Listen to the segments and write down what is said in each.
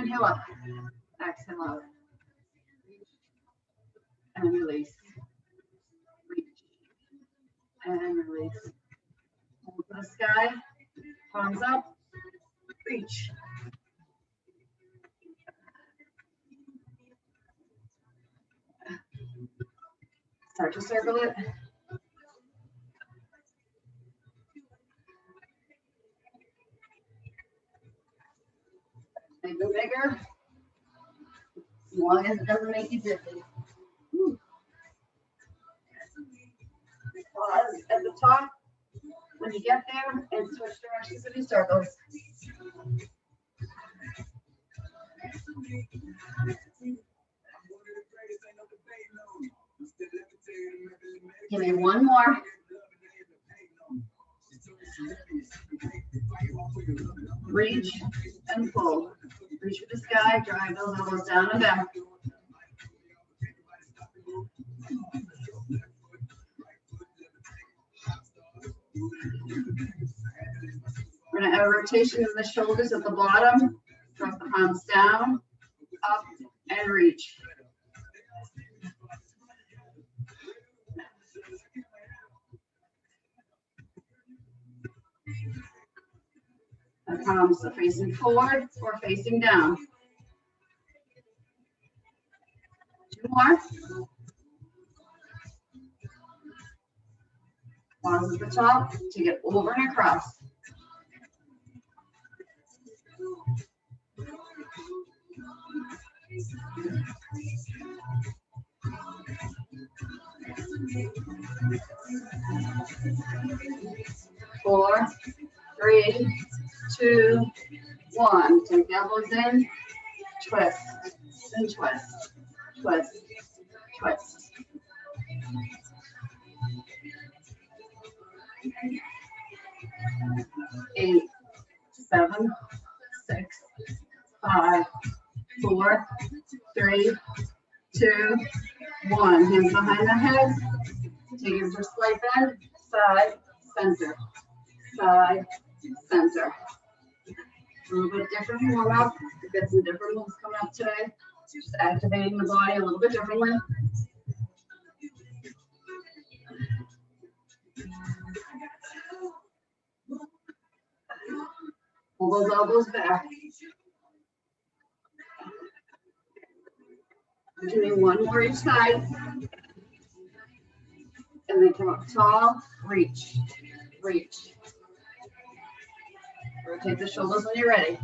Inhale up, exhale out, and release. Reach and release. Hold for the sky, palms up, reach. Start to circle it. Make it bigger, as long as it doesn't make you dizzy. Pause at the top when you get there and switch directions in your circles. Give me one more. Reach and pull. Reach for the sky, drive those elbows down and back. We're going to add a rotation in the shoulders at the bottom. Drop the palms down, up, and reach. The palms are facing forward or facing down. Two more. Pause at the top, take it over and across. Four, three, two, one. Take the elbows in, twist and twist, twist, twist. 8, 7, 6, 5, 4, 3, 2, 1. Hands behind the head. Take it for slight bend. Side, center. Side, center. A little bit different warm up. We've got some different moves coming up today. Just activating the body a little bit differently. Pull those elbows back. Doing one more each side. And then come up tall, reach, reach. Rotate the shoulders when you're ready.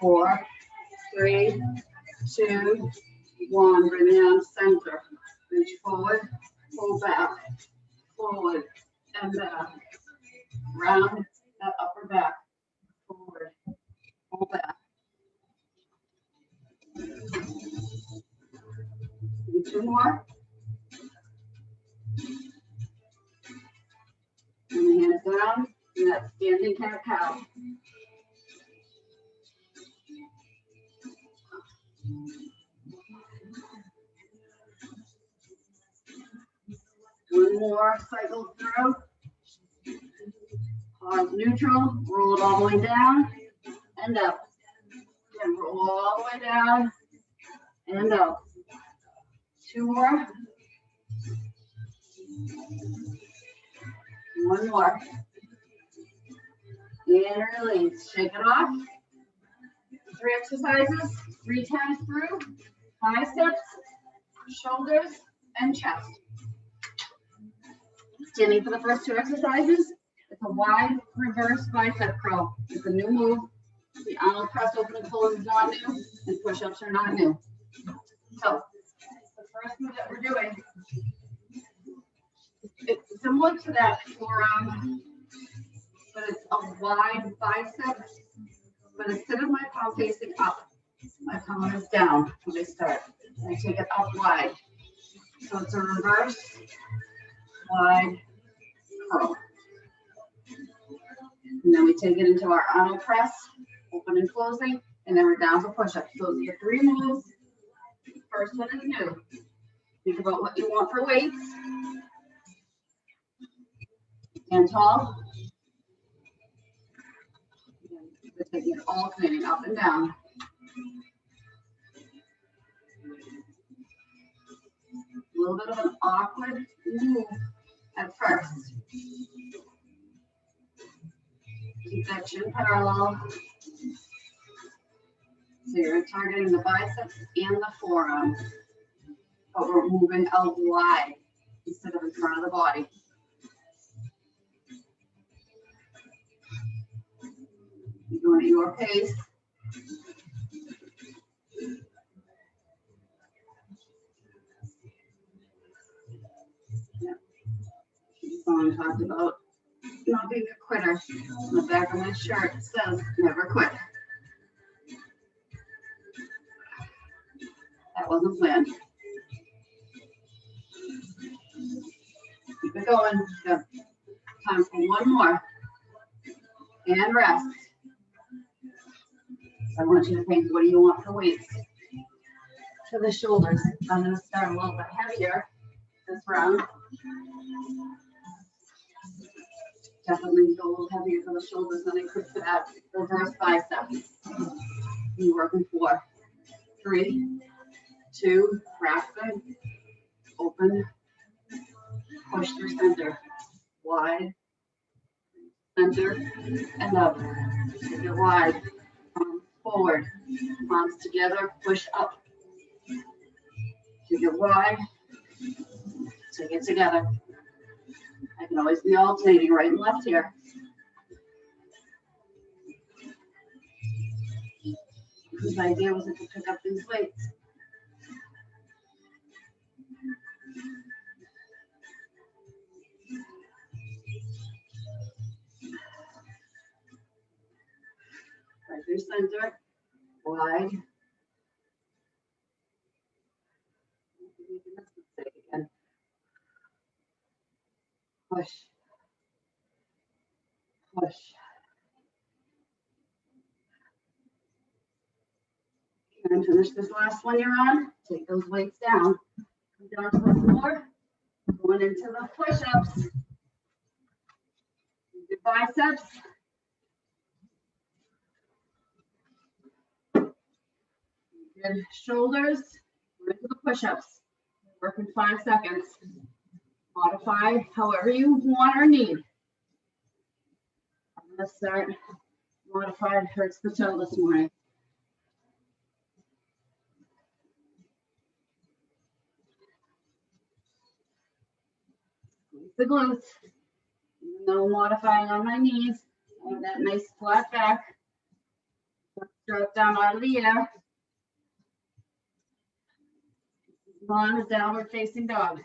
Four, three, two, one. Bring it down center. Reach forward, pull back, forward and back. Round that upper back. Forward, pull back. Two more. And the hands down in that standing cat-cow. One more cycle through. Pause neutral, roll it all the way down and up. And roll all the way down and up. Two more. One more. And release. Shake it off. 3 exercises, 3 times through. Biceps, shoulders, and chest. Standing for the first 2 exercises. It's a wide reverse bicep curl. It's a new move. The Arnold press open and close is not new, and push-ups are not new. So, the first move that we're doing, it's similar to that forearm, but it's a wide bicep. But instead of my palm facing up, my palm is down when I start. I take it up wide. So it's a reverse wide curl. And then we take it into our Arnold press, open and closing, and then we're down for push-ups. Those are your 3 moves. The first one is new. Think about what you want for weights. Stand tall, We're taking it alternating up and down. A little bit of an awkward move at first. Keep that chin parallel. So you're targeting the biceps and the forearm, but we're moving out wide instead of in front of the body. You're going at your pace. Yeah. Someone talked about not being a quitter. On the back of my shirt it says, never quit. That wasn't planned. Keep it going. Good. Time for one more. And rest. I want you to think, what do you want for weights? For the shoulders, I'm going to start a little bit heavier this round. Definitely go a little heavier for the shoulders than I could for that reverse biceps. You're working for 3, 2, grasping, open, push through center, wide, center, and up. Take it wide, arms forward, palms together, push up. Take it wide, take it together. I can always be alternating right and left here. Whose idea was it to pick up these weights? Right through center, wide. Again. Push. Push. And finish this last one you're on. Take those weights down. Come down to the floor. Going into the push-ups. Your biceps. Good shoulders. We're into the push-ups. Work in 5 seconds. Modify however you want or need. I'm going to start modified hurts the toe this morning. Squeeze the glutes. Even though modifying on my knees, I have that nice flat back. Drop down out of the air. On a downward facing dog.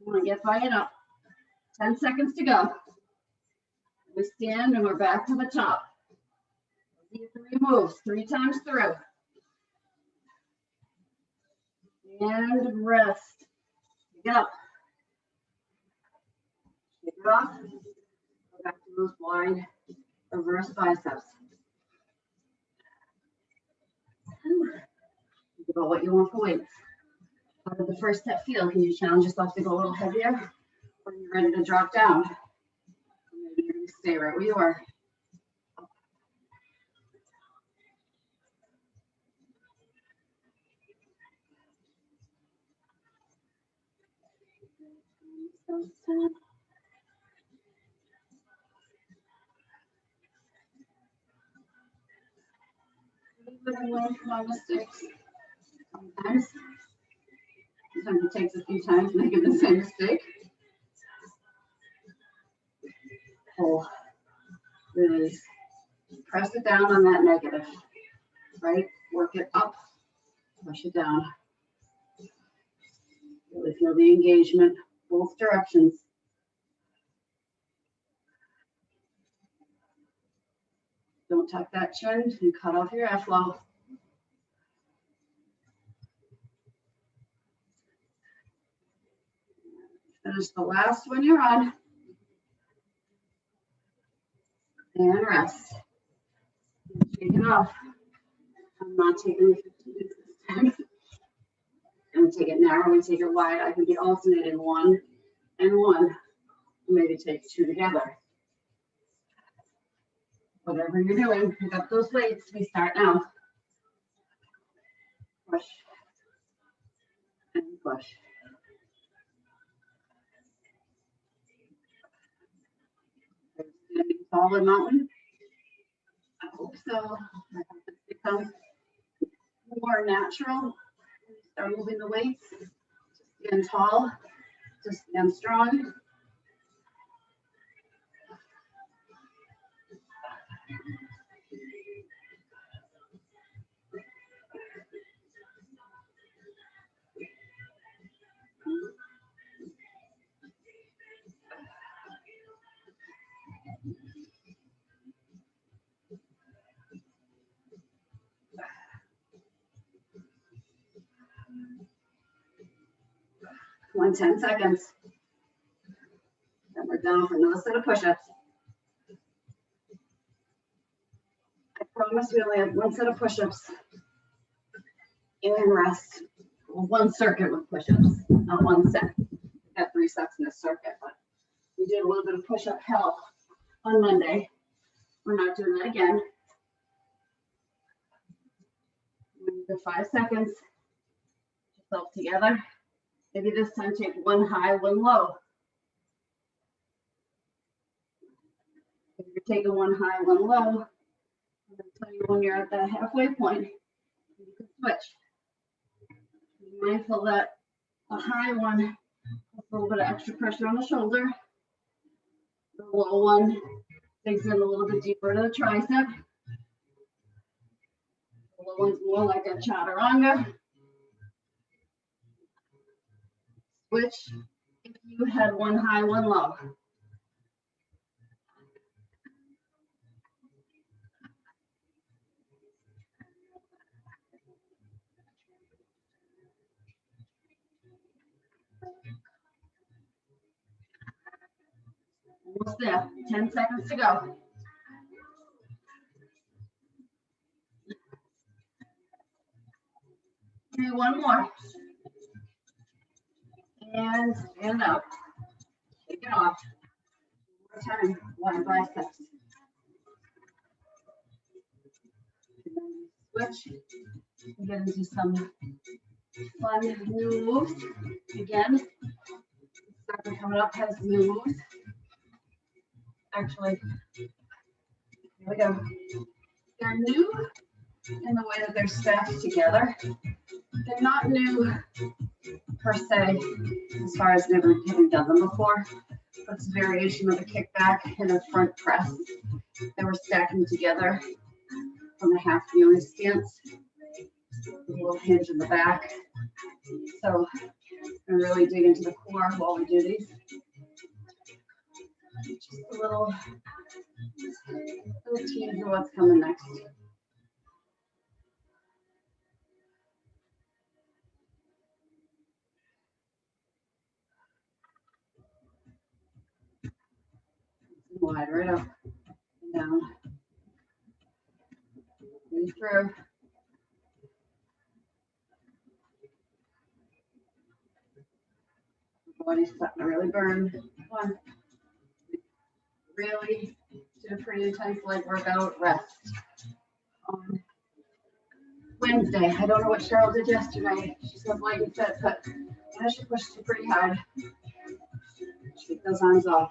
I want to get fired up. 10 seconds to go. We stand and we're back to the top. 3 moves, 3 times through. And rest. Pick it up. Take it off. Go back to those wide reverse biceps. Think about what you want for weights. How did the first set feel? Can you challenge yourself to go a little heavier? Or are you ready to drop down? Maybe you're going to stay right where you are. Learn from my mistakes. Sometimes it takes a few times making the same mistake. Pull, release, press it down on that negative, right? Work it up, push it down. Really feel the engagement, both directions. Don't tuck that chin and cut off your airflow. Finish the last one you're on. And rest. Shake it off. I'm not taking the 15 minutes this time. I'm going to take it narrow and take it wide. I can be alternating 1 and 1. Maybe take 2 together. Whatever you're doing, pick up those weights. We start now. Push and push. Is it going to be solid mountain? I hope so. I hope it becomes more natural. Start moving the weights. Just stand tall. Just stand strong. One 10 seconds. Then we're down for another set of push-ups. I promise we only have 1 set of push-ups and rest. Well, 1 circuit with push-ups, not 1 set. We got 3 sets in this circuit, but we did a little bit of push-up hell on Monday. We're not doing that again. For 5 seconds. Get yourself together. Maybe this time take 1 high, 1 low. If you're taking 1 high, 1 low, I'm going to tell you when you're at that halfway point, you can switch. Be mindful that a high one has a little bit of extra pressure on the shoulder. The low one digs in a little bit deeper to the tricep. The low one's more like a chaturanga. Switch if you had 1 high, 1 low. Almost there. 10 seconds to go. Do 1 more. And stand up. Take it off. One more time. 1 biceps. Switch. Get into some fun new moves. Again, second coming up has new moves. Actually, here we go. They're new in the way that they're stacked together. They're not new per se, as far as never having done them before. But it's a variation of a kickback and a front press that we're stacking together from a half kneeling stance. A little hinge in the back. So I'm really dig into the core while we do these. Just a little tease of what's coming next. Wide right up and down. Breathe through. Body's starting to really burn. 1. Really did a pretty intense leg workout. Rest. On Wednesday, I don't know what Cheryl did yesterday. She said light and fit, but she pushed you pretty hard. Shake those arms off.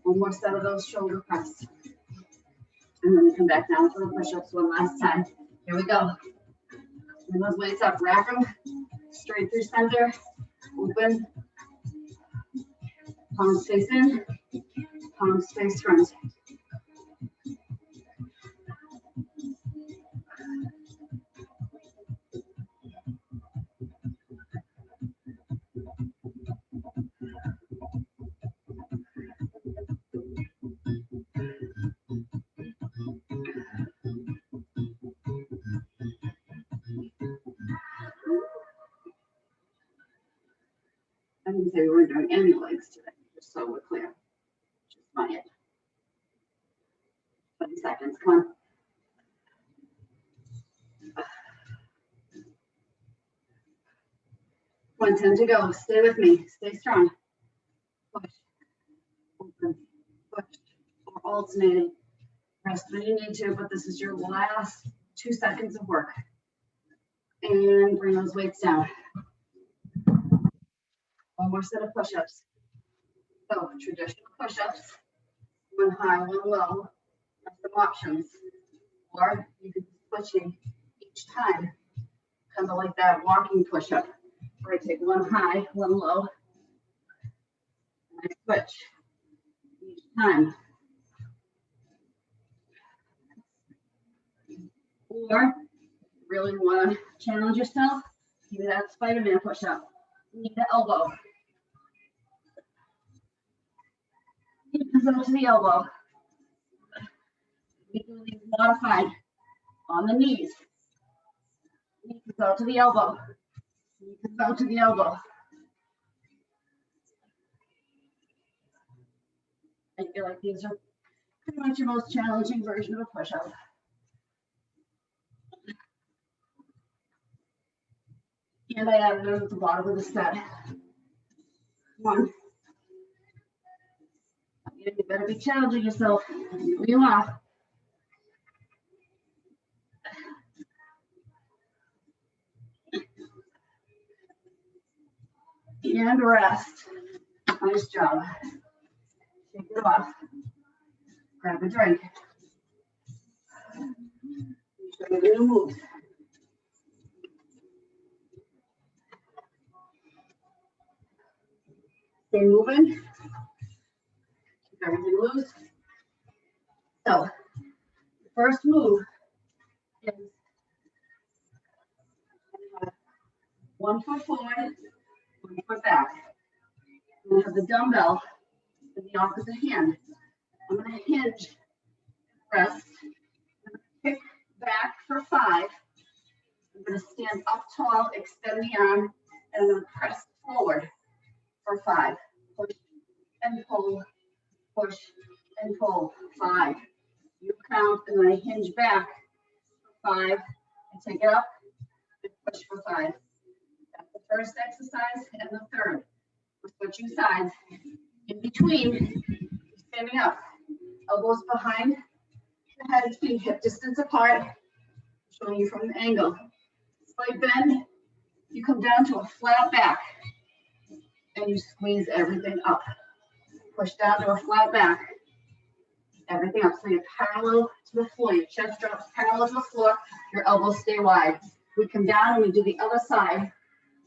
1 more set of those shoulder press. And then we come back down for the push-ups 1 last time. Here we go. Bring those weights up, rack them straight through center. Open. Palms face in. Palms face front. I didn't say we weren't doing any legs today, just so we're clear. Just my head. seconds. Come on. Come on, 10 to go. Stay with me. Stay strong. Push, open, push, or alternating. Rest when you need to, but this is your last 2 seconds of work. And bring those weights down. One more set of push-ups. So traditional push-ups, one high, one low. That's some options. Or you could be switching each time, kind of like that walking push-up, where I take one high, one low, and I switch each time. Or really want to challenge yourself, do that Spider-Man push-up. Knee to elbow. Knee comes out to the elbow. We do these modified on the knees. Knee comes out to the elbow. Knee comes out to the elbow. I feel like these are pretty much your most challenging version of a push-up. And I added them at the bottom of the set. One. You better be challenging yourself. You are. And rest. Nice job. Shake it off. Grab a drink. Show you the new moves. Stay moving. Keep everything loose. So, the first move is 1 foot forward, 1 foot back. I'm going to have the dumbbell in the opposite hand. I'm going to hinge, rest, kick back for 5. I'm going to stand up tall, extend the arm, and I'm going to press forward for 5. Push and pull, push and pull. 5. You count, and then I hinge back for 5. I take it up and push for 5. That's the first exercise, and the third. We're switching sides. In between, standing up, elbows behind the head, feet hip distance apart, showing you from the angle. Slight bend, you come down to a flat back, and you squeeze everything up. Push down to a flat back, everything up. So you're parallel to the floor, your chest drops parallel to the floor, your elbows stay wide. We come down and we do the other side,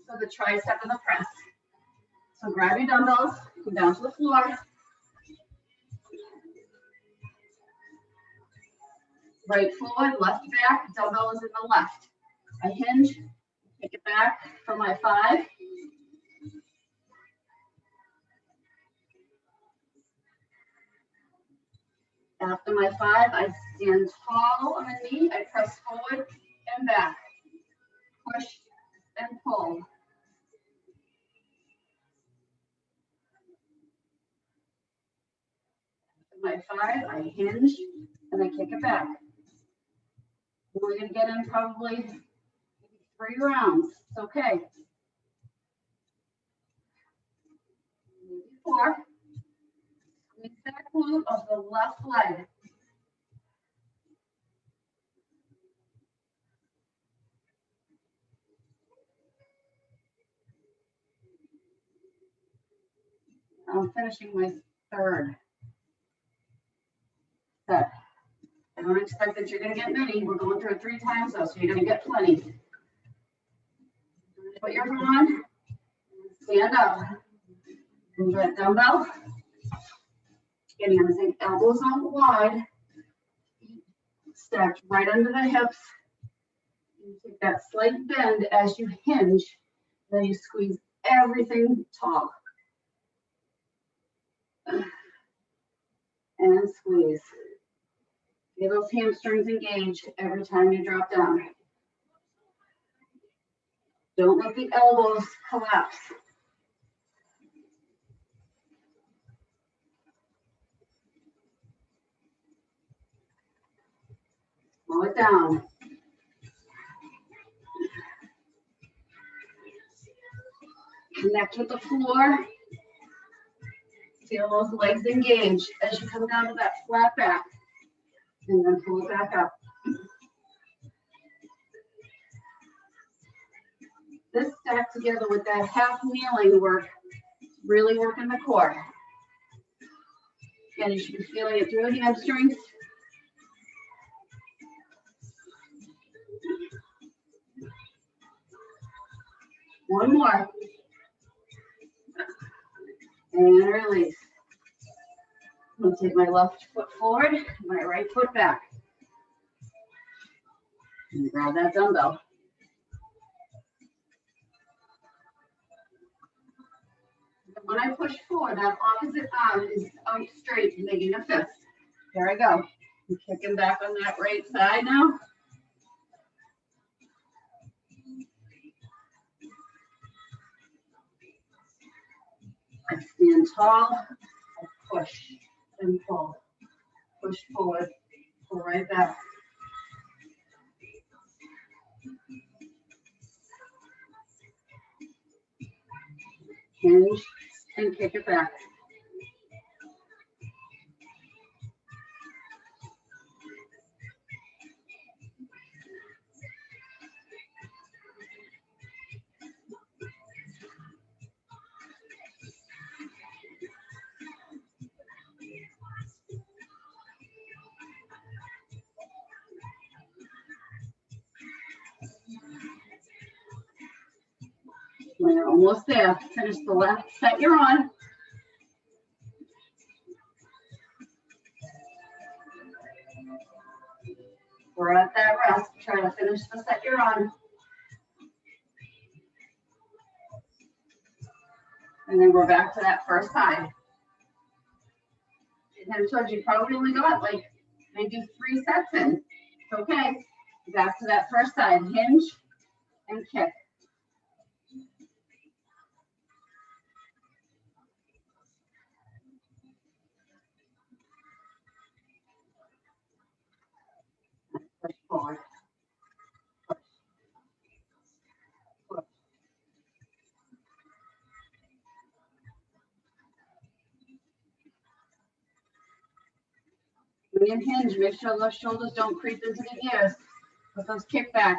so the tricep and the press. So grab your dumbbells, come down to the floor. Right forward, left back, dumbbell is in the left. I hinge, take it back for my 5. After my 5, I stand tall on the knee, I press forward and back. Push and pull. My 5, I hinge and I kick it back. We're going to get in probably 3 rounds. It's okay. Maybe 4. Squeeze that glute of the left leg. I'm finishing my 3rd set. I don't expect that you're going to get many. We're going through it 3 times though, so you're going to get plenty. Put yours on. Stand up. Move that dumbbell. Getting on the same elbows out wide. Stacked right under the hips. You take that slight bend as you hinge. Then you squeeze everything tall. And squeeze. Get those hamstrings engaged every time you drop down. Don't let the elbows collapse. down. Connect with the floor. Feel those legs engage as you come down to that flat back. And then pull it back up. This stacked together with that half kneeling work, really working the core. Again, you should be feeling it through the hamstrings. One more. And release. I'm going to take my left foot forward, my right foot back. And grab that dumbbell. And when I push forward, that opposite arm is out straight, making a fist. There I go. I'm kicking back on that right side now. I stand tall, I push and pull. Push forward, pull right back. Hinge and kick it back. We're almost there. Finish the left set you're on. We're at that rest. Try to finish the set you're on. And then we're back to that first side. And I told you probably only got like maybe 3 sets in. It's okay. Back to that first side. Hinge and kick. Push forward. Push. Push. When you hinge, make sure those shoulders don't creep into the ears with those kickbacks.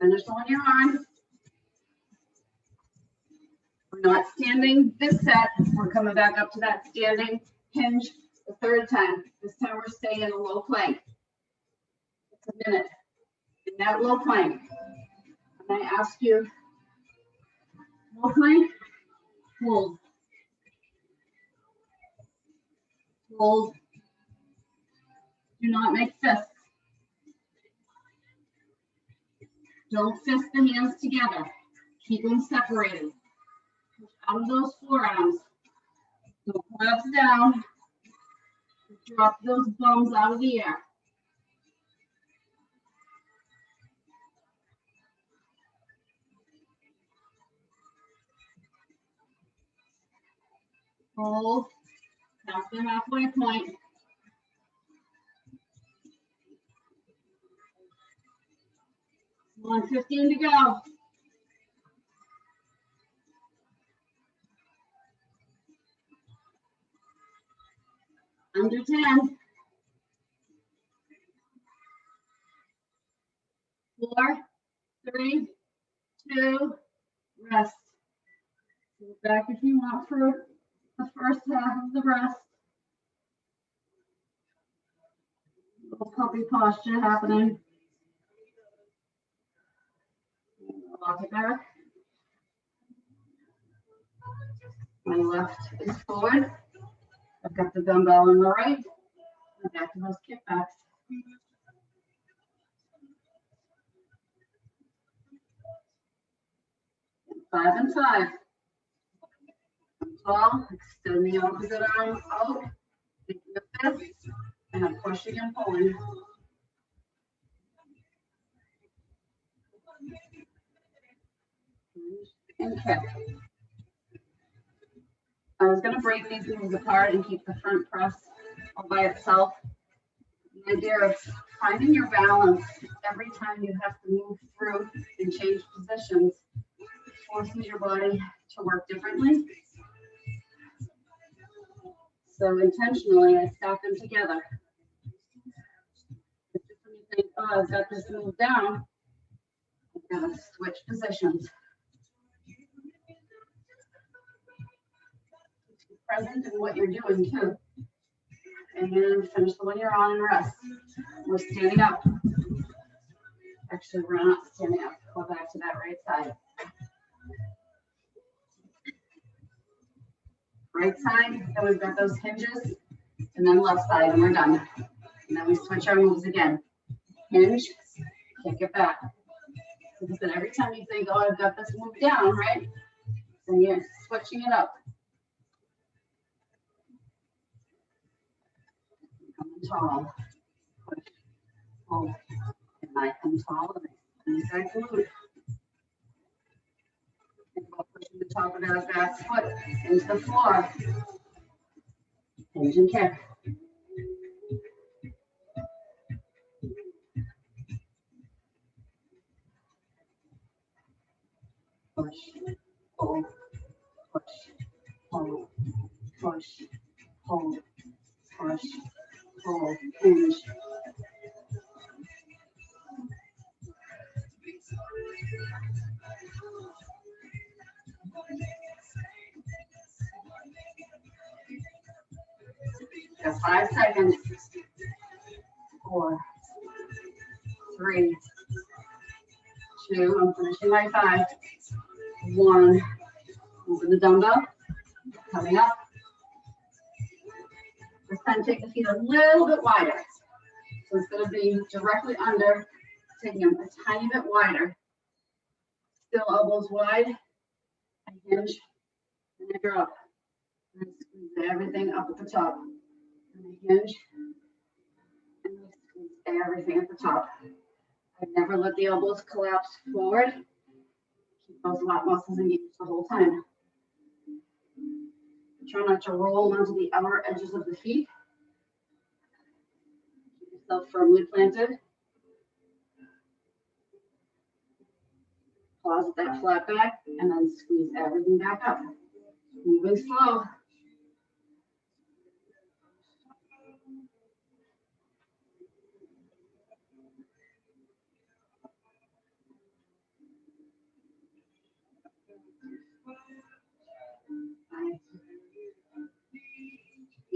Finish the one you're on. We're not standing this set. We're coming back up to that standing hinge the third time. This time we're staying in a low plank. It's a minute in that low plank. And I ask you, low plank, hold. Hold. Do not make fists. Don't fist the hands together. Keep them separated. Push out of those forearms. Don't collapse down. Drop those bums out of the air. Hold. Past the halfway point. Come on, 15 to go. Under 10. 4, 3, 2, rest. Go back if you want for the first half of the rest. Little puppy posture happening. Walk it back. My left is forward. I've got the dumbbell on the right. And back to those kickbacks. 5 and 5. Tall, extend the opposite arm out, take the fist, and I'm pushing and pulling. And kick. I was going to break these moves apart and keep the front press all by itself. The idea of finding your balance every time you have to move through and change positions forces your body to work differently. So intentionally, I stack them together. Just when you think, oh, I've got this move down, I've got to switch positions. Be present in what you're doing too. And finish the one you're on and rest. We're standing up. Actually, we're not standing up. Go back to that right side. Right side, then we've got those hinges, and then left side, and we're done. And then we switch our moves again. Hinge, kick it back. Because then every time you think, oh, I've got this move down, right? Then you're switching it up. Come tall. Push, pull. And I come tall, and I squeeze that glute. And go pushing the top of that back foot into the floor. Hinge and kick. Push, pull, push, pull, push, pull, push, pull, hinge. Got 5 seconds. 4, 3, 2, I'm finishing my 5. 1, moving the dumbbell, coming up. This time take the feet a little bit wider. So instead of being directly under, taking them a tiny bit wider. Still elbows wide, and hinge, and I drop. And squeeze everything up at the top. And I hinge, and I squeeze everything at the top. I never let the elbows collapse forward. Keep those lat muscles engaged the whole time. Try not to roll onto the outer edges of the feet. Keep yourself firmly planted. Pause at that flat back, and then squeeze everything back up. Moving slow.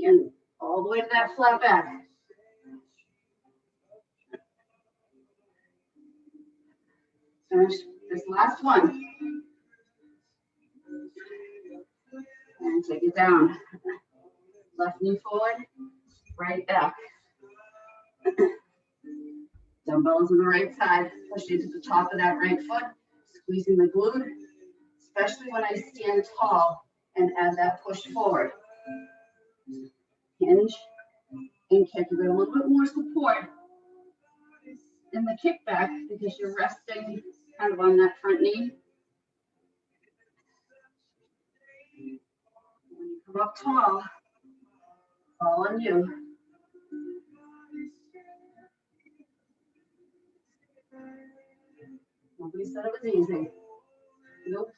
And all the way to that flat back. Finish this last one. And take it down. Left knee forward, right back. Dumbbells on the right side. Push into the top of that right foot. Squeezing the glute, especially when I stand tall and add that push forward. Hinge and kick. You get a little bit more support in the kickback because you're resting kind of on that front knee. When you come up tall, all on you. Nobody said it was easy. Nope.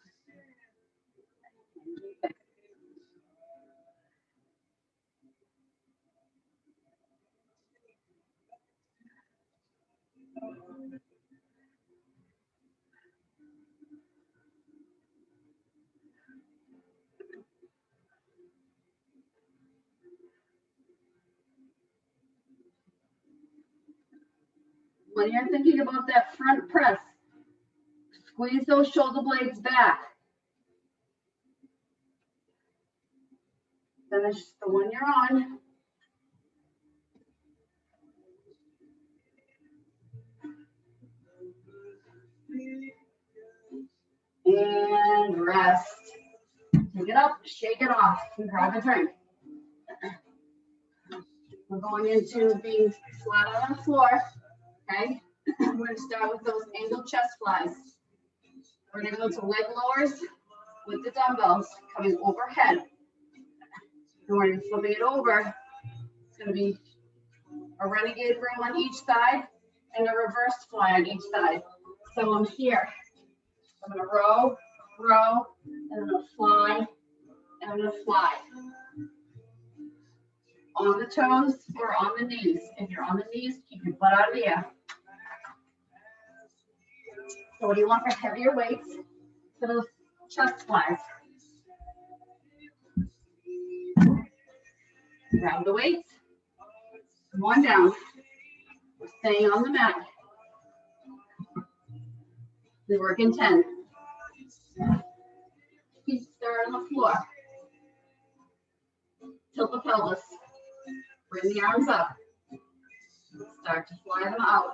When you're thinking about that front press, squeeze those shoulder blades back. Finish the one you're on. And rest. Take it up, shake it off, and grab a drink. We're going into being flat on the floor, okay? We're going to start with those angled chest flies. We're going to go to leg lowers with the dumbbells coming overhead. And we're going to be flipping it over. It's going to be a renegade row on each side and a reverse fly on each side. So I'm here. I'm going to row, row, and I'm going to fly, and I'm going to fly. On the toes or on the knees. If you're on the knees, keep your butt out of the air. So what do you want for heavier weights for those chest flies? Grab the weights. Come on down. We're staying on the mat. We work in 10. Feet start on the floor. Tilt the pelvis. Bring the arms up. Start to fly them out.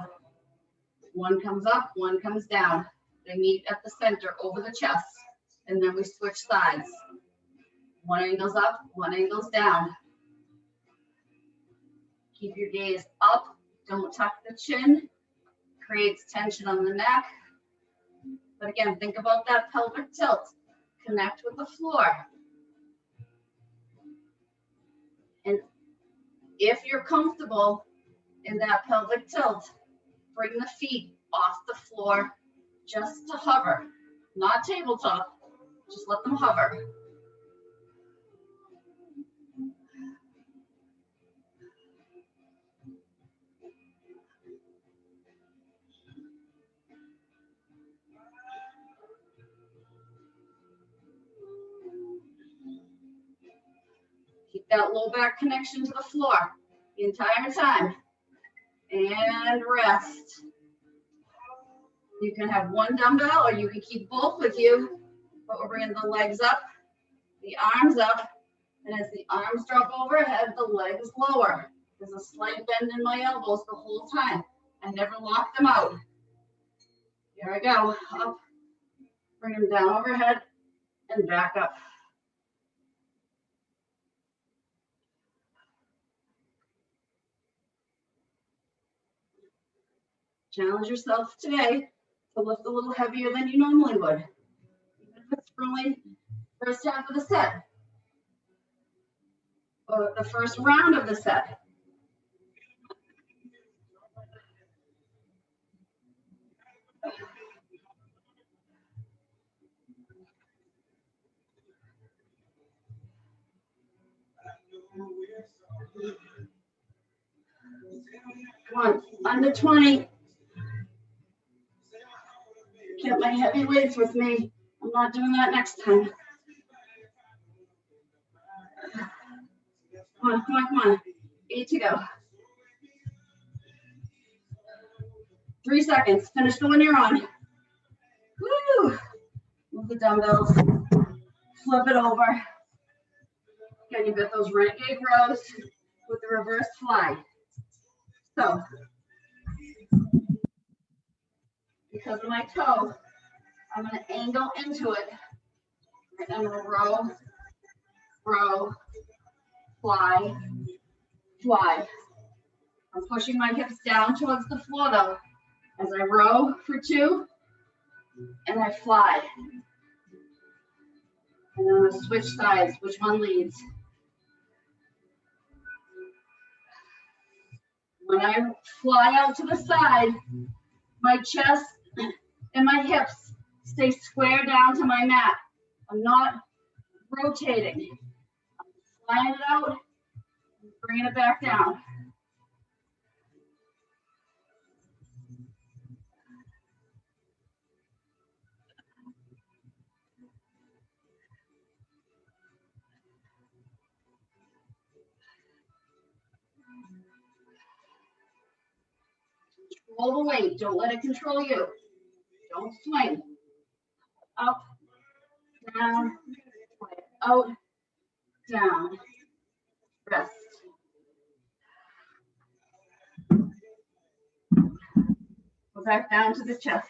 One comes up, one comes down. They meet at the center over the chest. And then we switch sides. One angle's up, one angle's down. Keep your gaze up. Don't tuck the chin. Creates tension on the neck. But again, think about that pelvic tilt. Connect with the floor. And if you're comfortable in that pelvic tilt, bring the feet off the floor just to hover, not tabletop, just let them hover. Keep that low back connection to the floor the entire time. And rest. You can have one dumbbell or you can keep both with you, but we're bringing the legs up, the arms up, and as the arms drop overhead, the legs lower. There's a slight bend in my elbows the whole time. I never lock them out. Here I go, up, bring them down overhead and back up. Challenge yourself today to lift a little heavier than you normally would, even if it's only first half of the set or the first round of the set. Come on, under 20. Get my heavy weights with me. I'm not doing that next time. Come on, come on, come on. 8 to go. 3 seconds. Finish the one you're on. Woo! Move the dumbbells. Flip it over. Again, you've got those renegade rows with the reverse fly. So, because of my toe, I'm going to angle into it. And I'm going to row, row, fly, fly. I'm pushing my hips down towards the floor though, as I row for 2, and I fly. And then I'm going to switch sides, which one leads. When I fly out to the side, my chest and my hips stay square down to my mat. I'm not rotating. I'm flying it out, bringing it back down. Control the weight. Don't let it control you. Don't swing. Up, down, out, down. Rest. Go back down to the chest.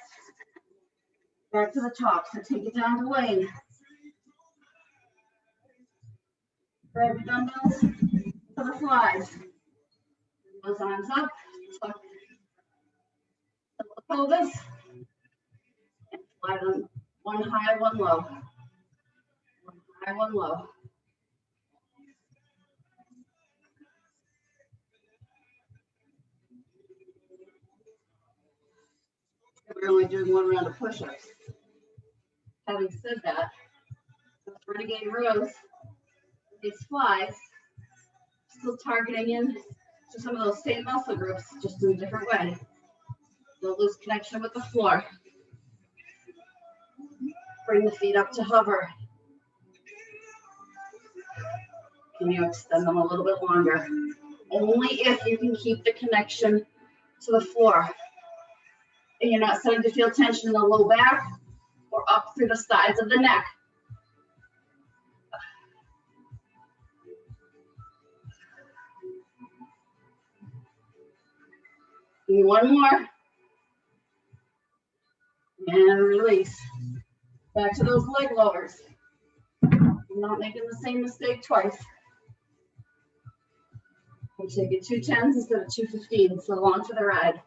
Back to the top, so take it down to Wayne. Grab your dumbbells for the flies. Those arms up, tuck the pelvis, and fly them. One high, one low. One high, one low. We're only doing one round of push-ups. Having said that, with Renegade Rows, these flies, still targeting in to some of those same muscle groups, just in a different way. They'll lose connection with the floor. Bring the feet up to hover. Can you extend them a little bit longer? Only if you can keep the connection to the floor. And you're not starting to feel tension in the low back or up through the sides of the neck. Give me one more. And release. Back to those leg lowers. I'm not making the same mistake twice. I'm taking 2 10s instead of 2 15s, so along for the ride.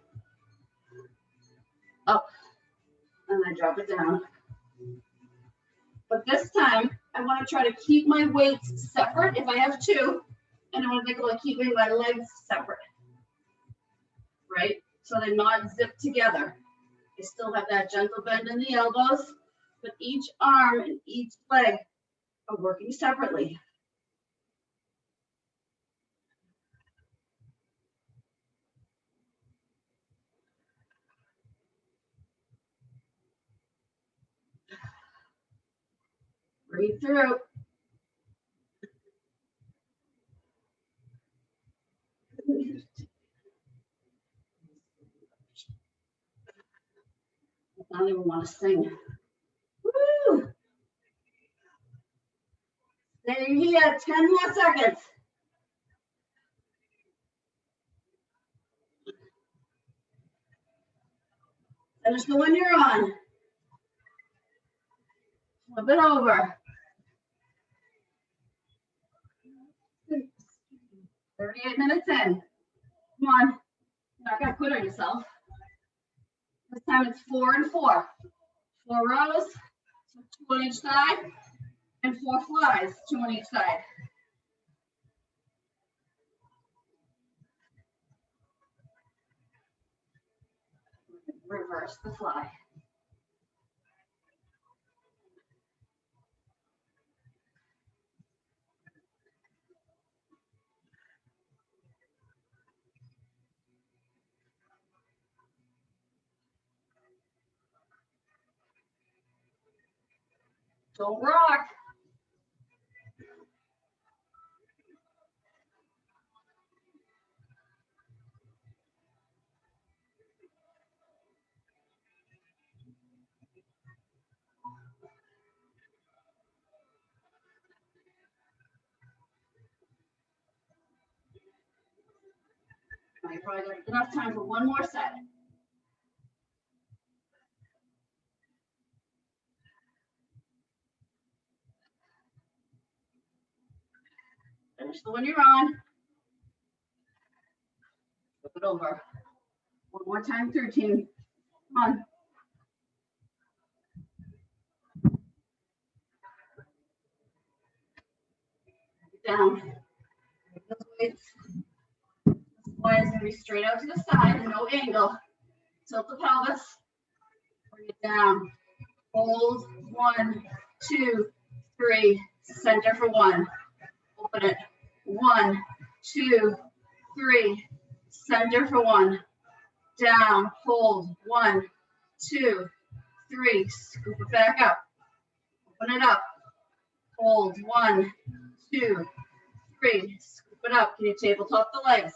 Up, and I drop it down. But this time, I want to try to keep my weights separate if I have 2, and I want to think about keeping my legs separate, right? So they're not zipped together. I still have that gentle bend in the elbows, but each arm and each leg are working separately. Breathe through. I don't even want to sing. Woo! Stay here, 10 more seconds. Finish the one you're on. Flip it over. 38 minutes in. Come on. You're not going to quit on yourself. This time it's 4 and 4. 4 rows, so 2 on each side, and 4 flies, 2 on each side. Reverse the fly. Don't rock. You probably got enough time for one more set. Finish the one you're on. Flip it over. One more time through, team. Come on. Down. Those weights. The fly is going to be straight out to the side, no angle. Tilt the pelvis. Bring it down. Hold. 1, 2, 3. Center for 1. Open it. 1, 2, 3. Center for 1. Down. Hold. 1, 2, 3. Scoop it back up. Open it up. Hold. 1, 2, 3. Scoop it up. Can you tabletop the legs?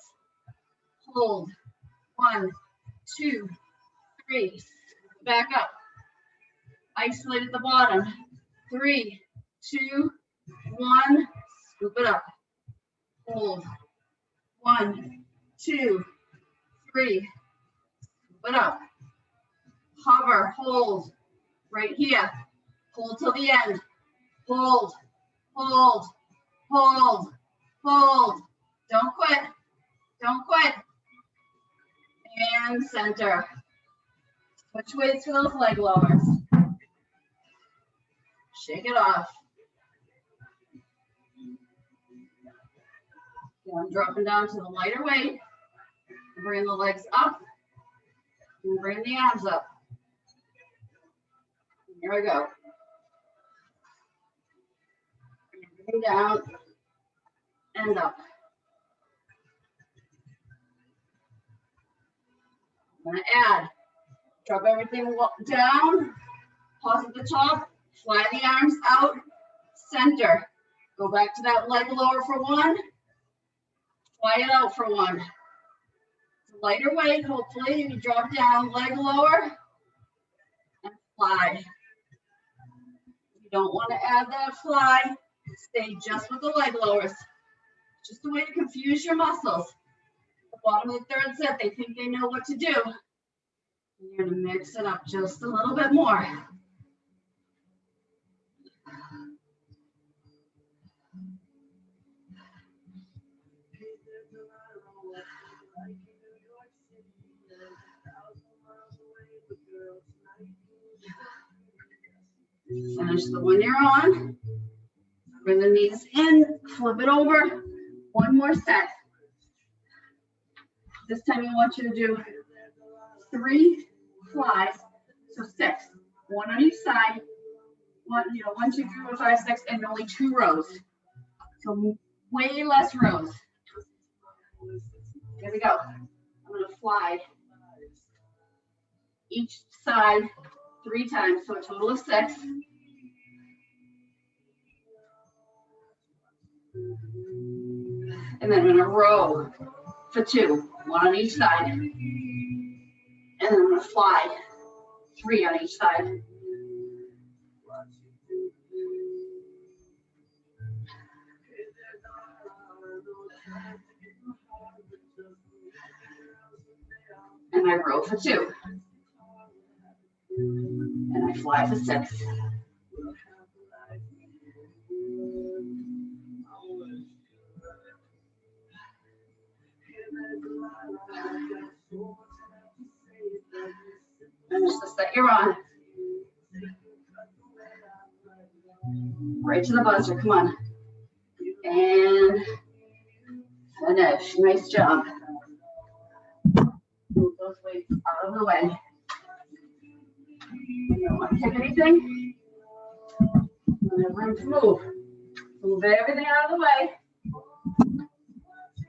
Hold. 1, 2, 3. Scoop it back up. Isolate at the bottom. 3, 2, 1. Scoop it up. Hold. 1, 2, 3. Scoop it up. Hover. Hold. Right here. Hold till the end. Hold, hold, hold, hold. Don't quit. Don't quit. And center. Switch weights for those leg lowers. Shake it off. Okay, I'm dropping down to the lighter weight. Bring the legs up. And bring the arms up. Here we go. Bring down and up. I'm going to add. Drop everything down. Pause at the top. Fly the arms out. Center. Go back to that leg lower for one. Fly it out for one. Lighter weight, hopefully. You drop down, leg lower, and fly. You don't want to add that fly. Stay just with the leg lowers. Just a way to confuse your muscles. The bottom of the third set, they think they know what to do. You're going to mix it up just a little bit more. Finish the one you're on. Bring the knees in, flip it over. One more set. This time I want you to do 3 flies, so 6. One on each side. 1, 2, 3, 4, 5, 6, and only 2 rows. So way less rows. Here we go. I'm going to fly each side 3 times, so a total of 6. And then I'm going to row for 2, 1 on each side. And then I'm going to fly 3 on each side. And I row for 2. And I fly for 6. Finish the set you're on. Right to the buzzer, come on. And finish, nice job. Move those weights out of the way. You don't want to take anything. You have room to move. Move everything out of the way.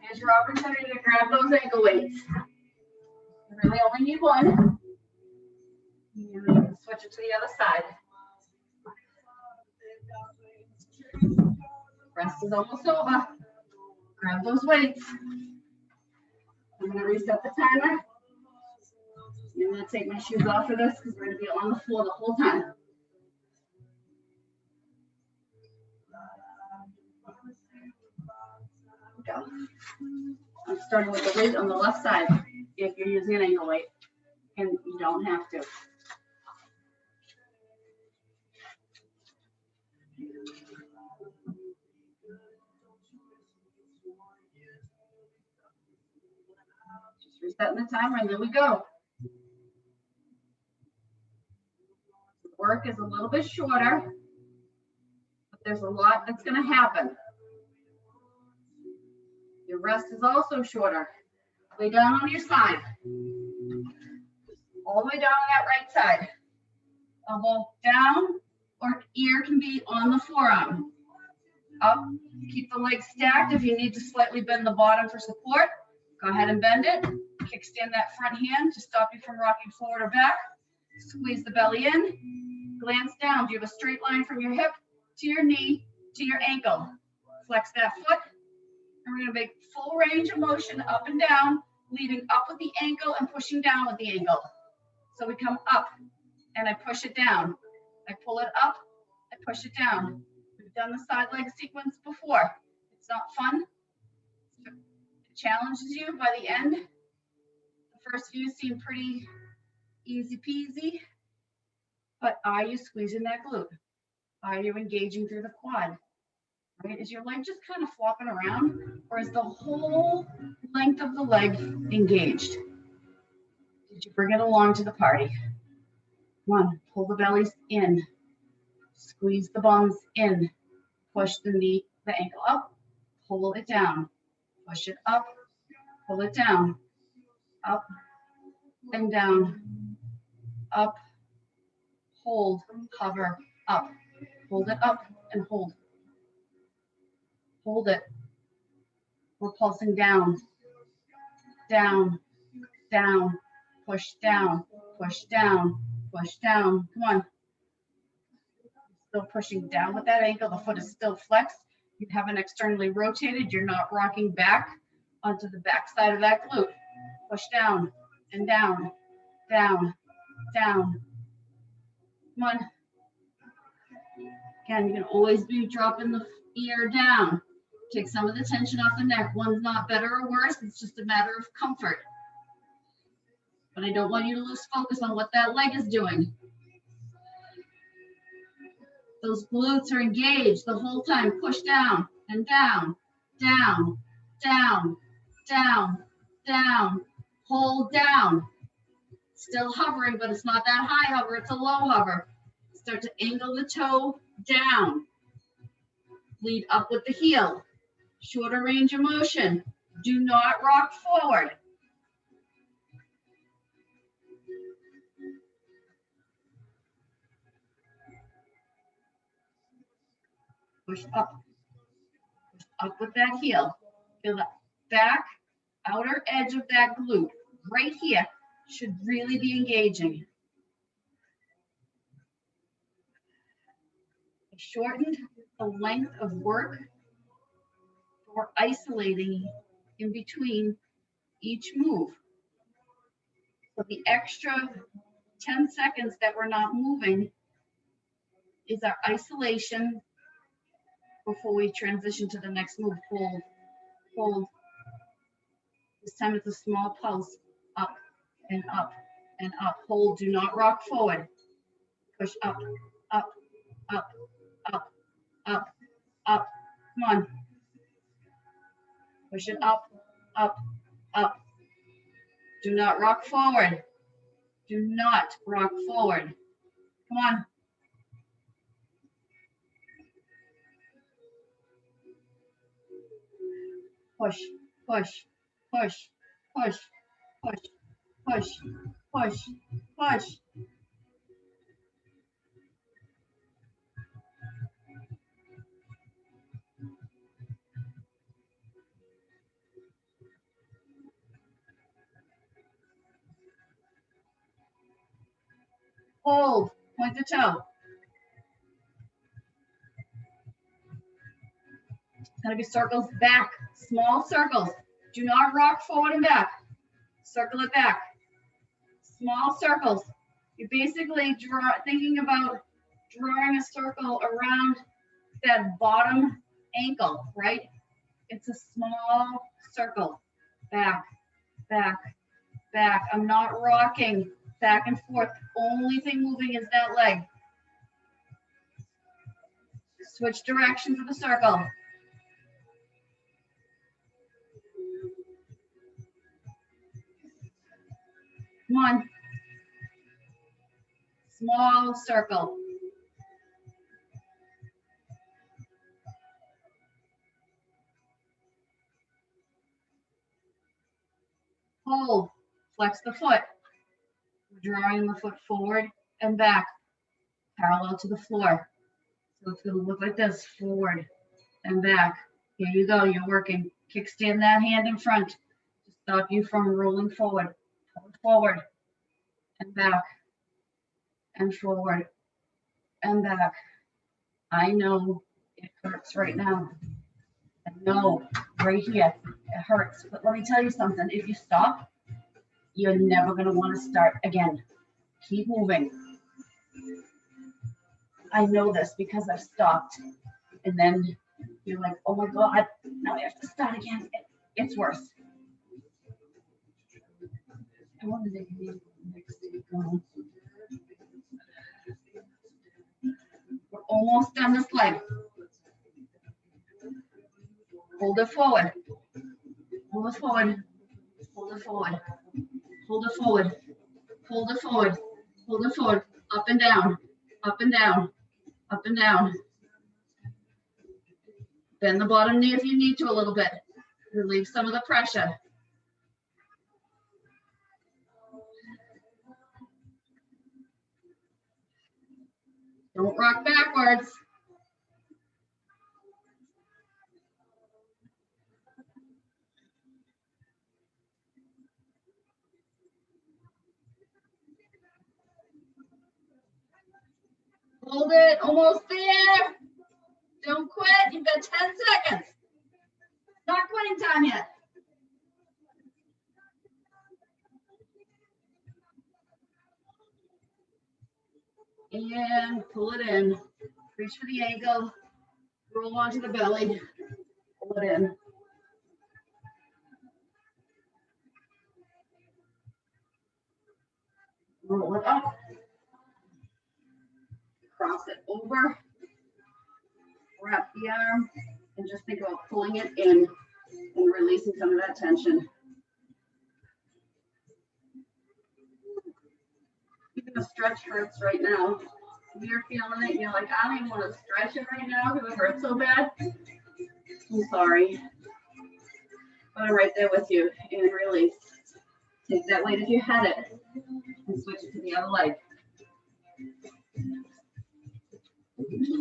Here's your opportunity to grab those ankle weights. You really only need one. You can switch it to the other side. Rest is almost over. Grab those weights. I'm going to reset the timer. I'm going to take my shoes off for this because we're going to be on the floor the whole time. Go. I'm starting with the weight on the left side if you're using an ankle weight, and you don't have to. Just resetting the timer, and there we go. The work is a little bit shorter, but there's a lot that's going to happen. Your rest is also shorter. Lay down on your side. All the way down on that right side. Elbow down, or ear can be on the forearm. Up, keep the legs stacked. If you need to slightly bend the bottom for support, go ahead and bend it. Kickstand that front hand to stop you from rocking forward or back. Squeeze the belly in. Glance down. Do you have a straight line from your hip to your knee to your ankle? Flex that foot. And we're going to make full range of motion up and down, leading up with the ankle and pushing down with the ankle. So we come up and I push it down. I pull it up, I push it down. We've done the side leg sequence before. It's not fun. It challenges you by the end. The first few seem pretty easy peasy. But are you squeezing that glute? Are you engaging through the quad? Right? Is your leg just kind of flopping around, or is the whole length of the leg engaged? Did you bring it along to the party? One, pull the bellies in, squeeze the bums in, push the knee, the ankle up, pull it down, push it up, pull it down, up and down, up, hold, hover, up, hold it up and hold. Hold it. We're pulsing down, down, down, push down, push down, push down. Come on. Still pushing down with that ankle. The foot is still flexed. You haven't externally rotated. You're not rocking back onto the back side of that glute. Push down and down, down, down. Come on. Again, you can always be dropping the ear down. Take some of the tension off the neck. One's not better or worse. It's just a matter of comfort. But I don't want you to lose focus on what that leg is doing. Those glutes are engaged the whole time. Push down and down, down, down, down, down. Hold down. Still hovering, but it's not that high hover. It's a low hover. Start to angle the toe down. Lead up with the heel. Shorter range of motion. Do not rock forward. Push up. Push up with that heel. Feel the back outer edge of that glute right here should really be engaging. I shortened the length of work for isolating in between each move. So the extra 10 seconds that we're not moving is our isolation before we transition to the next move. Hold, hold. This time it's a small pulse, up and up and up. Hold, do not rock forward. Push up, up, up, up, up, up. Come on. Push it up, up, up. Do not rock forward. Do not rock forward. Come on. Push, push, push, push, push, push, push, push. Hold, point the toe. It's gonna be circles back, small circles. Do not rock forward and back. Circle it back. Small circles. You're basically thinking about drawing a circle around that bottom ankle, right? It's a small circle. Back, back, back. I'm not rocking back and forth. Only thing moving is that leg. Switch directions of the circle. Come on. Small circle. Hold. Flex the foot. Drawing the foot forward and back, parallel to the floor. So it's going to look like this, forward and back. Here you go, you're working. Kickstand that hand in front to stop you from rolling forward. Forward and back and forward and back. I know it hurts right now. I know right here it hurts. But let me tell you something. If you stop, you're never going to want to start again. Keep moving. I know this because I've stopped. And then you're like, oh my God, now I have to start again. It's worse. I wanted to next day go. almost done this leg. Hold it forward. Hold it forward. Hold it forward. Hold it forward. Hold it forward. Hold it forward. Up and down. Up and down. Up and down. Bend the bottom knee if you need to a little bit. Relieve some of the pressure. Don't rock backwards. Hold it, almost there. Don't quit, you've got 10 seconds. Not quitting time yet. And pull it in. Reach for the ankle. Roll onto the belly. Pull it in. Roll it up. Cross it over. Wrap the arm. And just think about pulling it in and releasing some of that tension. Even the stretch hurts right now. If you're feeling it, you're like, I don't even want to stretch it right now because it hurts so bad. I'm sorry. But I'm right there with you. And release. Take that weight if you had it. And switch it to the other leg.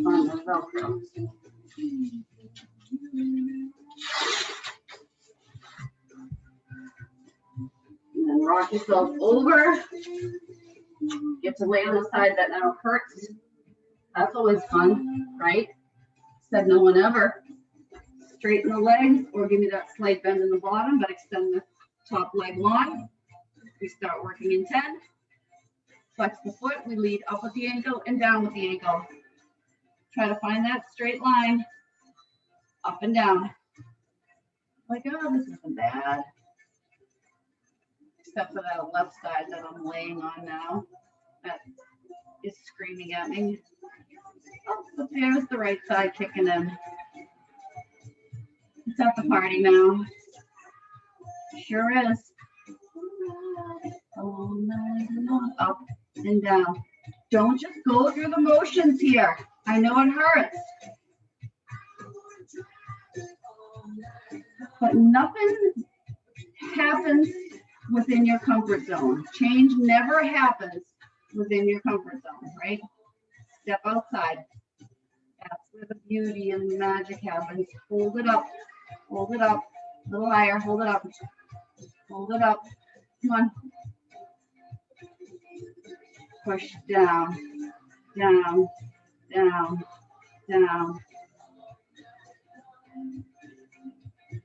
On the Velcro. And then rock yourself over. Get to lay on the side that now hurts. That's always fun, right? Said no one ever. Straighten the legs or give me that slight bend in the bottom, but extend the top leg long. We start working in 10. Flex the foot. We lead up with the ankle and down with the ankle. Try to find that straight line. Up and down. Like, oh, this isn't bad. Except for that left side that I'm laying on now. That is screaming at me. Oh, but there's the right side kicking in. It's at the party now. Sure is. All night long. Up and down. Don't just go through the motions here. I know it hurts. But nothing happens within your comfort zone. Change never happens within your comfort zone, right? Step outside. That's where the beauty and the magic happens. Hold it up. Hold it up. A little higher. Hold it up. Hold it up. Come on. Push down. Down. Down. Down.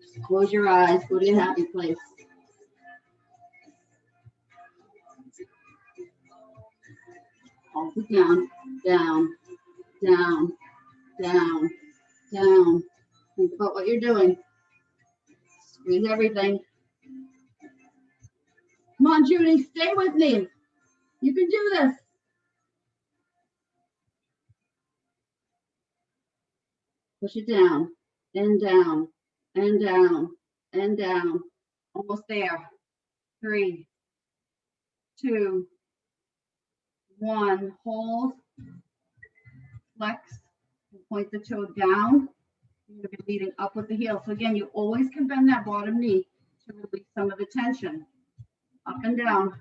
Just close your eyes. Go to your happy place. Hold it down. Down. Down. Down. Down. Think about what you're doing. Squeeze everything. Come on, Judy, stay with me. You can do this. Push it down, and down, and down, and down. Almost there. 3, 2, 1. Hold. Flex. Point the toe down. You're going to be leading up with the heel. So again, you always can bend that bottom knee to release some of the tension. Up and down.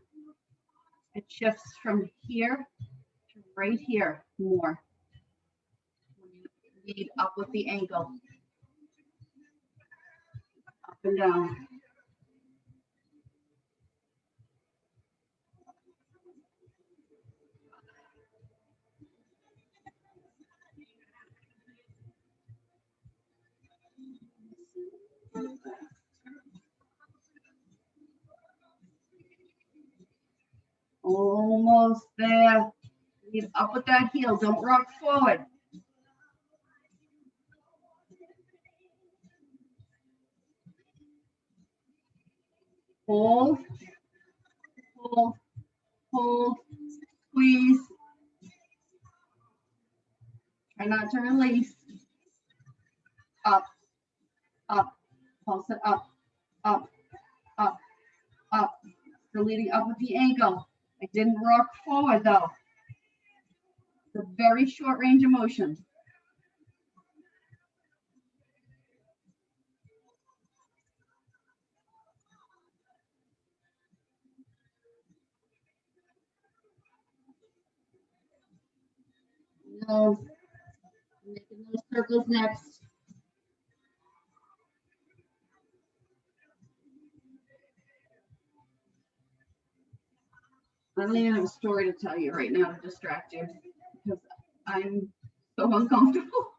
It shifts from here to right here more. Lead up with the ankle. Up and down. Almost there. Lead up with that heel. Don't rock forward. Hold, hold, hold, squeeze. Try not to release. Up, up, pulse it up, up, up, up. Still leading up with the ankle. I didn't rock forward though. It's a very short range of motion. No, making those circles next. I don't even have a story to tell you right now to distract you because I'm so uncomfortable.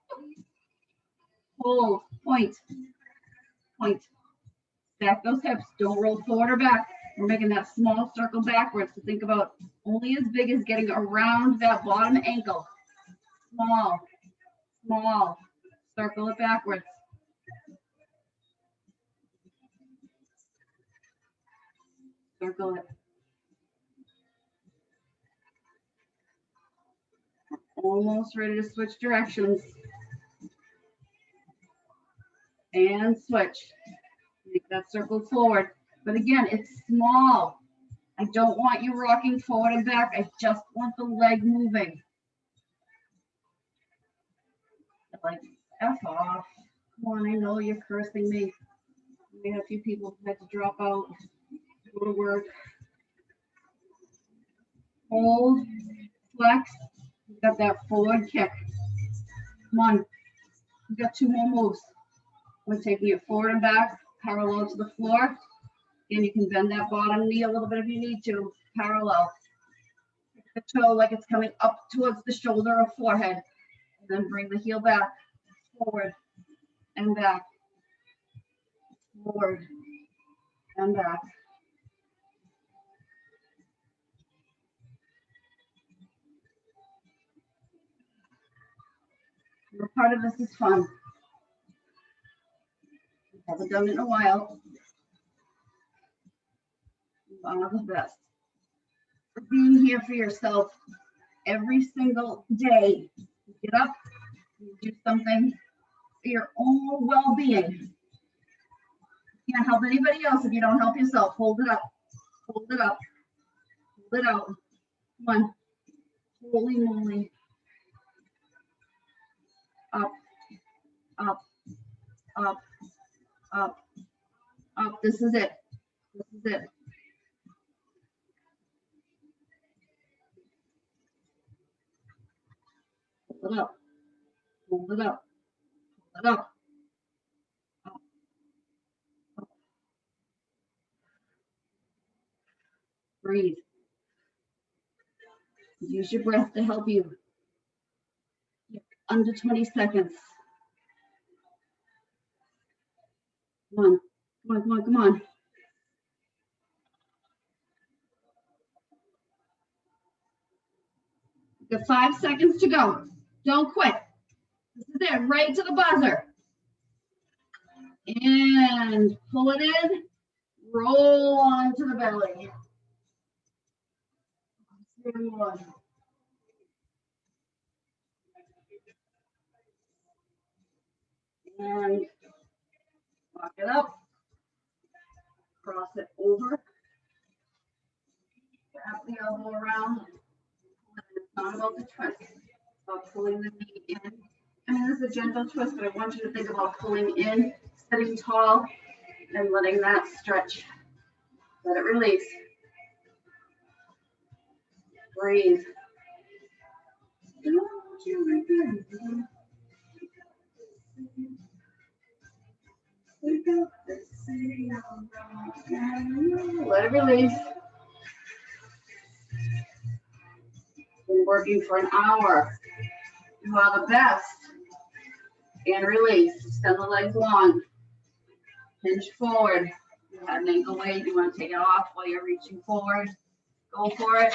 Hold, point, point. Stack those hips. Don't roll forward or back. We're making that small circle backwards. So think about only as big as getting around that bottom ankle. Small, small. Circle it backwards. Circle it. Almost ready to switch directions. And switch. Make that circle forward. But again, it's small. I don't want you rocking forward and back. I just want the leg moving. Like, F off. Come on, I know you're cursing me. We had a few people who had to drop out, go to work. Hold, flex. You got that forward kick. Come on. You got 2 more moves. We're taking it forward and back, parallel to the floor. And you can bend that bottom knee a little bit if you need to, parallel. The toe like it's coming up towards the shoulder or forehead. And then bring the heel back, forward and back, forward and back. Your part of this is fun. Haven't done it in a while. One of the best. For being here for yourself every single day. You get up, you do something for your own well-being. You can't help anybody else if you don't help yourself. Hold it up. Hold it up. Hold it out. Come on. Holy moly. Up, up, up, up, up. This is it. This is it. Hold it up. Hold it up. Hold it up. Up. Up. Breathe. Use your breath to help you. Under 20 seconds. Come on. Come on, come on, come on. You got 5 seconds to go. Don't quit. This is it, right to the buzzer. And pull it in. Roll onto the belly. And 1. And lock it up. Cross it over. Wrap the elbow around. It's not about the twist. It's about pulling the knee in. I mean, this is a gentle twist, but I want you to think about pulling in, sitting tall, and letting that stretch. Let it release. Breathe. Let it release. Been working for an hour. You are the best. And release. Extend the legs long. Hinge forward. You have an ankle weight. You want to take it off while you're reaching forward. Go for it.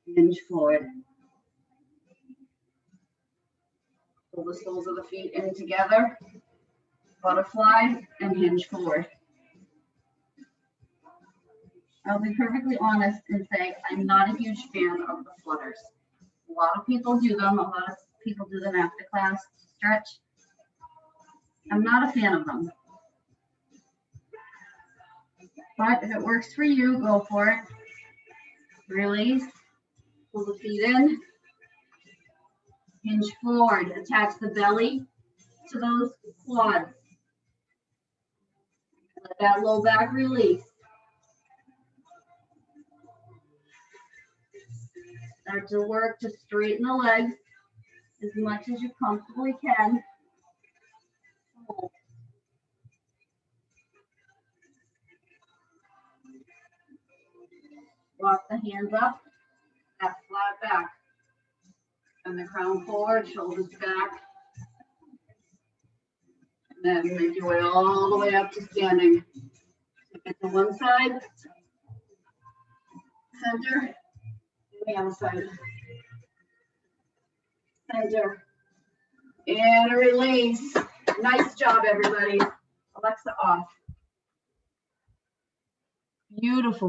Hinge forward. Pull the soles of the feet in together. Butterfly and hinge forward. I'll be perfectly honest and say I'm not a huge fan of the flutters. A lot of people do them. A lot of people do them after class stretch. I'm not a fan of them. But if it works for you, go for it. Release. Pull the feet in. Hinge forward. Attach the belly to those quads. Let that low back release. Start to work to straighten the legs as much as you comfortably can. Hold. Walk the hands up, back flat back. And the crown forward, shoulders back. And then make your way all the way up to standing. Get to one side, center, the other side. Center. And release. Nice job, everybody. Alexa off. Beautiful.